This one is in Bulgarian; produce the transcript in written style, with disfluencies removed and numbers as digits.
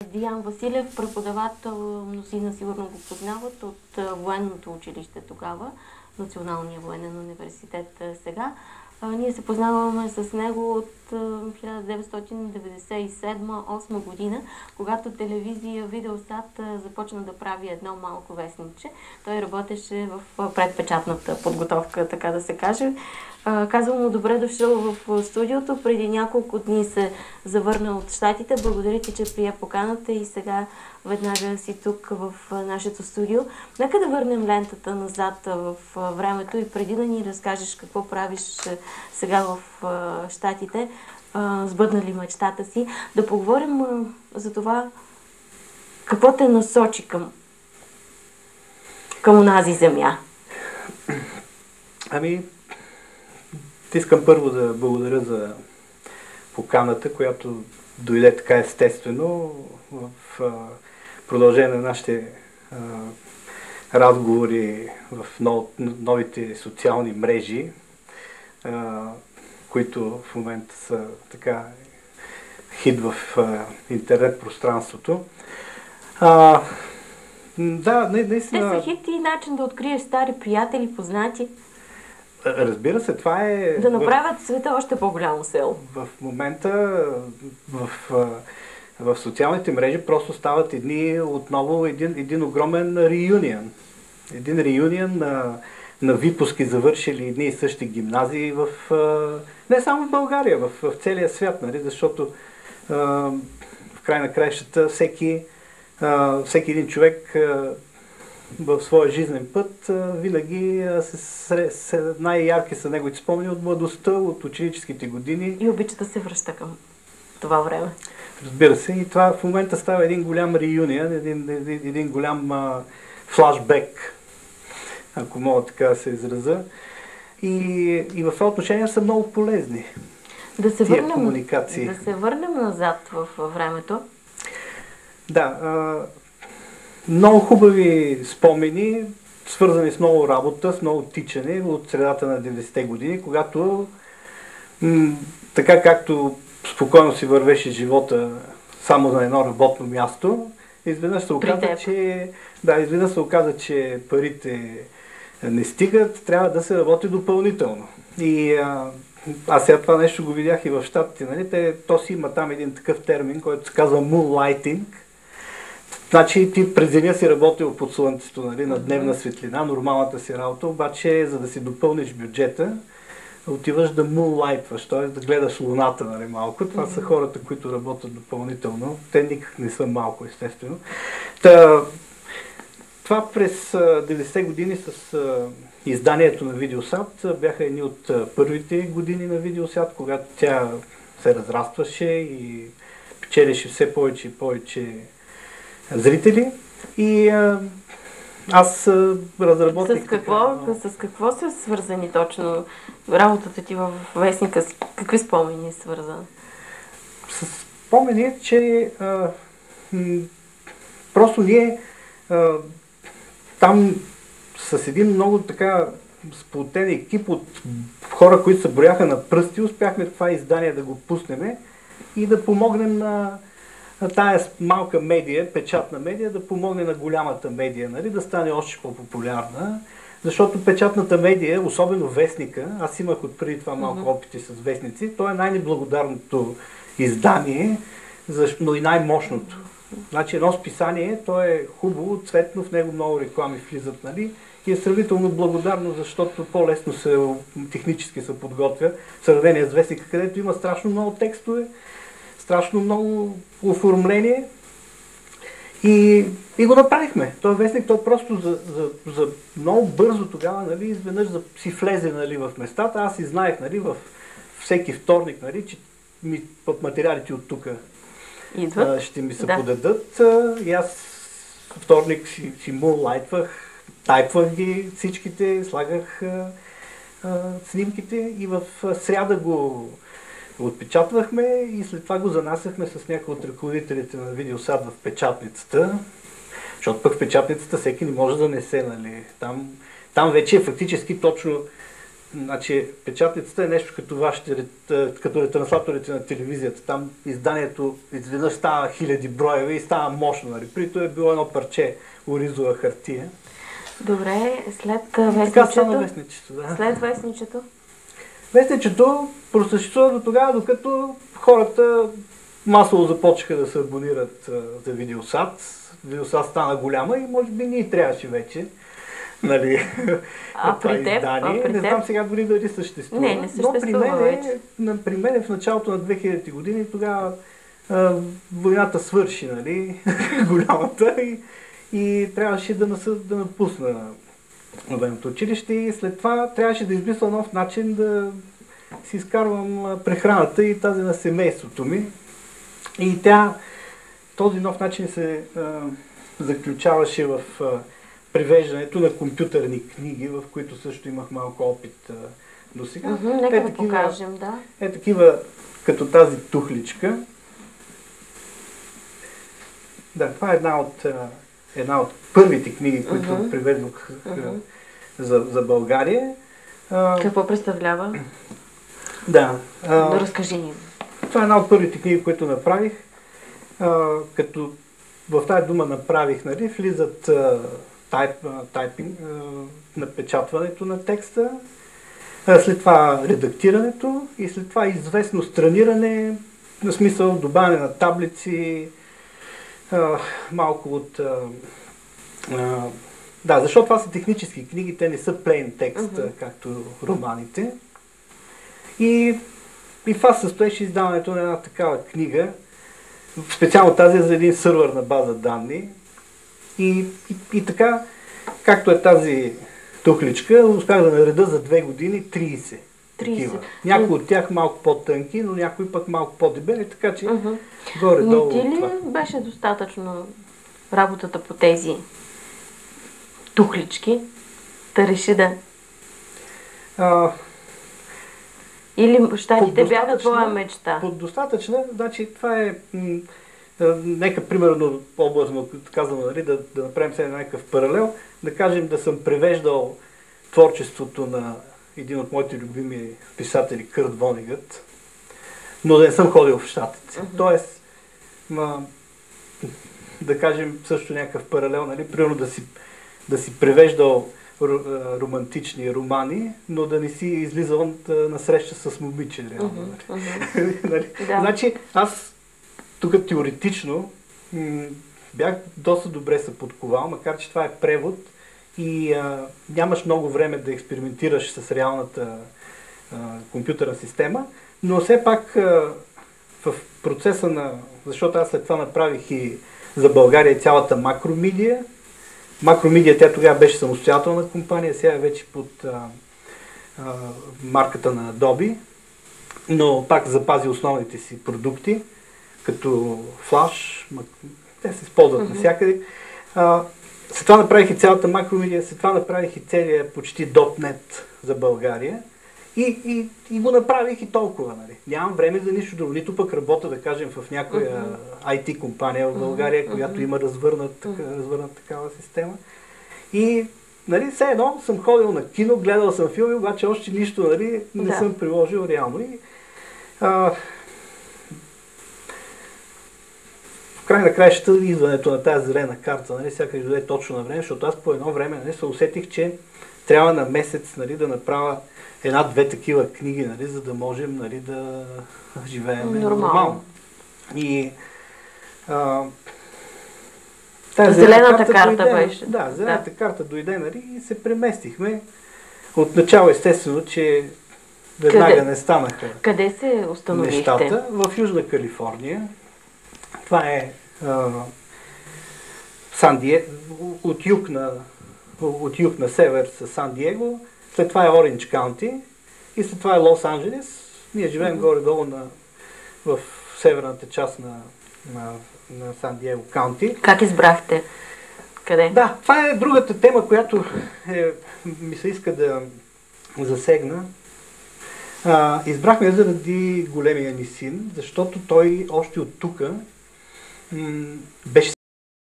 Диан Василев, преподавател, мнозина сигурно го познават от военното училище тогава, Националния военен университет сега. Ние се познаваме с него от 1997-8 година, когато телевизия Видеосат започна да прави едно малко вестниче. Той работеше в предпечатната подготовка, така да се каже. Казвам му добре дошъл в студиото. Преди няколко дни се завърна от Щатите. Благодаря ти, че прие поканата и сега веднага си тук в нашето студио. Нека да върнем лентата назад в времето и преди да ни разкажеш какво правиш сега в Щатите, сбъдна ли мечтата си, да поговорим за това какво те насочи към онази земя. Искам първо да благодаря за поканата, която дойде така естествено в продължение на нашите разговори в новите социални мрежи, които в момента са така хит в интернет пространството. Да, наистина... Те са хит и начин да откриеш стари приятели, познати. Разбира се, това е... Да направят света още по-голямо село. В момента в социалните мрежи просто стават отново един огромен реюнион. Един реюнион на випуски, завършили едни и същи гимназии не само в България, в целия свят, нали? Защото в край на краищата всеки един човек в своя жизнен път винаги най-ярки са неговите спомени от младостта, от ученическите години. И обича да се връща към това време. Разбира се, и това в момента става един голям реюнион, един голям флашбек, ако мога така да се изразя. И в това отношение са много полезни тия комуникации. Да се върнем назад в времето. Да, много хубави спомени, свързани с много работа, с много тичане от средата на 90-те години, когато така както спокойно си вървеше живота само на едно работно място, изведнъж се оказа, че парите не стигат, трябва да се работи допълнително. И аз сега това нещо го видях и в Щатите, нали? То си има там един такъв термин, който се казва moonlighting. Значи ти през деня си работил под слънцето, нали, на дневна светлина, нормалната си работа, обаче за да си допълниш бюджета, отиваш да moonlightваш, т.е. да гледаш луната, нали, малко. Това са хората, които работят допълнително. Те никак не са малко, естествено. Това през 90-те години с изданието на Видеосат бяха едни от първите години на Видеосат, когато тя се разрастваше и печелеше все повече и повече зрители. И аз разработих... С какво са свързани точно работата ти в вестника? С какви спомени е свързана? С спомени, че просто ние там с един много така сплотен екип от хора, които се брояха на пръсти, успяхме това издание да го пуснем и да помогнем на тая малка медия, печатна медия, да помогне на голямата медия, нали, да стане още по-популярна. Защото печатната медия, особено вестника, аз имах отпреди това малко опити с вестници, то е най-неблагодарното издание, но и най-мощното. Значи едно списание, то е хубаво, цветно, в него много реклами влизат, нали, и е сравнително благодарно, защото по-лесно технически се подготвя в сравнение с вестника, където има страшно много текстове, страшно много оформление и го направихме. Той вестник, той просто за много бързо тогава, нали, изведнъж си влезе, нали, в местата. Аз и знаех, нали, в всеки вторник, нали, че материалите от тук ще ми се подадат. И аз вторник си moonlightвах, тайпвах ги всичките, слагах снимките и в сряда го отпечатвахме и след това го занасяхме с някои от ръководителите на Видеосат в печатницата, защото пък в печатницата всеки не може да несе, нали. Там вече фактически точно Значи, печатницата е нещо като вашите, като ретрансляторите на телевизията. Там изданието изведнъж става хиляди броеве и става мощно. Нали? Прито е било едно парче оризова хартия. Добре, след Така стана вестничето? вестничето, да. След вестничето? Вестничето просъществува до тогава, докато хората масово започнаха да се абонират за Видеосат. Видеосат стана голяма и може би ние трябваше вече. Нали, това издание. Не знам сега дори дали съществува. Не съществува вече. При мен в началото на 2000-те години тогава войната свърши, нали, голямата и трябваше да напусна военното училище и след това трябваше да измисля нов начин да си изкарвам прехраната и тази на семейството ми. И този нов начин се заключаваше в превеждането на компютърни книги, в които също имах малко опит до сега. Нека да покажем, да. Такива, като тази тухличка. Да, това е една от първите книги, които приведох за България. Какво представлява? Да. Разкажи ни. Това е една от първите книги, които направих. Като в тази дума направих, нали, влизат тайпинг, напечатването на текста, след това редактирането и след това известно страниране, на смисъл добавяне на таблици, малко от... да, защото това са технически книги, те не са plain text, както романите. И това състоеше издаването на една такава книга, специално тази за един сървър на база данни. И така, както е тази тухличка, успях да нареда за 2 години 30 такива. Някои от тях малко по-тънки, но някои пък малко по-дебели, така че горе-долу. Но ти ли беше достатъчно работата по тези тухлички да реши да... Или щатите бяха твоя мечта? Достатъчна, значи това е... Нека примерно образно казано, нали, да направим сега някакъв паралел, да кажем да съм превеждал творчеството на един от моите любими писатели, Кърт Вонегът, но да не съм ходил в Щатите. Тоест, да кажем също някакъв паралел, нали, примерно да си превеждал романтични романи, но да не си излизал на среща с момиче, реално. Нали? Да. Значи, аз тук теоретично бях доста добре се подковал, макар че това е превод и нямаш много време да експериментираш с реалната компютърна система, но все пак в процеса на... Защото аз след това направих и за България цялата Макромидия. Макромидия, тя тогава беше самостоятелна компания, сега е вече под марката на Adobe, но пак запази основните си продукти, като Flash, те се използват навсякъде. След това направих и цялата Макромидия, след това направих и целия почти .NET за България и го направих и толкова. Нали. Нямам време за нищо друго, нито пък работя, да кажем, в някоя IT компания в България, която има развърнат такава система. И нали, все едно съм ходил на кино, гледал съм филми, обаче още нищо, нали, не съм приложил реално. И, в край на краищата идването на тази зелена карта, нали, сякаш дойде точно на време, защото аз по едно време, нали, се усетих, че трябва на месец, нали, да направя една-две такива книги, нали, за да можем, нали, да живеем нормално. И зелената карта дойде, беше. Да, зелената карта дойде, нали, и се преместихме. Отначало естествено, че веднага не станаха. Къде се установихте? Нещата в Южна Калифорния. Това е от юг на север с Сан Диего, след това е Ориндж Каунти и след това е Лос Анджелес. Ние живеем горе-долу в северната част на Сан Диего Каунти. Как избрахте? Къде? Да, това е другата тема, която ми се иска да засегна. Избрахме заради големия ми син, защото той още от тук беше